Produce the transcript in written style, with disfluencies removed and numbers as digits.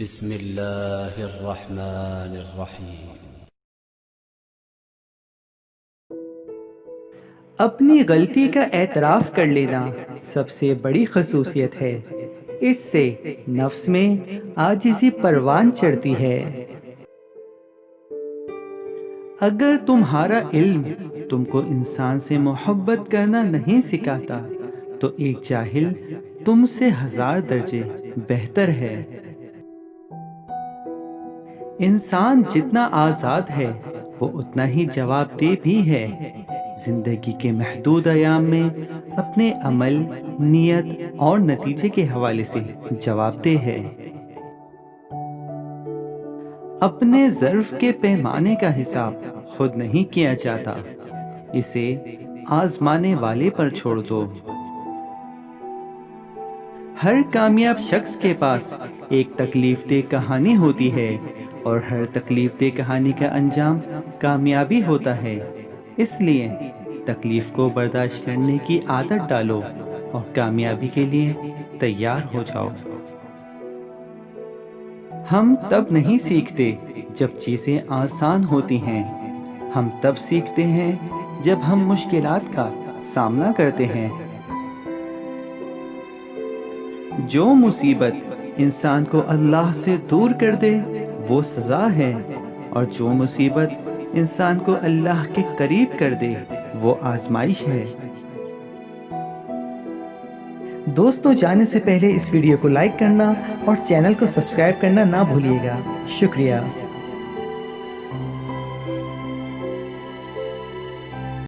بسم اللہ الرحمن الرحیم۔ اپنی غلطی کا اعتراف کر لینا سب سے بڑی خصوصیت ہے۔ اس سے نفس میں عاجزی پروان چڑھتی ہے۔ اگر تمہارا علم تم کو انسان سے محبت کرنا نہیں سکھاتا تو ایک جاہل تم سے 1000 درجے بہتر ہے۔ انسان جتنا آزاد ہے وہ اتنا ہی جواب دہ بھی ہے۔ زندگی کے محدود ایام میں اپنے عمل، نیت اور نتیجے کے حوالے سے جواب دہ ہے۔ اپنے ظرف کے پیمانے کا حساب خود نہیں کیا جاتا، اسے آزمانے والے پر چھوڑ دو۔ ہر کامیاب شخص کے پاس ایک تکلیف دہ کہانی ہوتی ہے، اور ہر تکلیف دہ کہانی کا انجام کامیابی ہوتا ہے۔ اس لیے تکلیف کو برداشت کرنے کی عادت ڈالو اور کامیابی کے لیے تیار ہو جاؤ۔ ہم تب نہیں سیکھتے جب چیزیں آسان ہوتی ہیں، ہم تب سیکھتے ہیں جب ہم مشکلات کا سامنا کرتے ہیں۔ جو مصیبت انسان کو اللہ سے دور کر دے وہ سزا ہے، اور جو مصیبت انسان کو اللہ کے قریب کر دے وہ آزمائش ہے۔ دوستوں، جانے سے پہلے اس ویڈیو کو لائک کرنا اور چینل کو سبسکرائب کرنا نہ بھولیے گا۔ شکریہ۔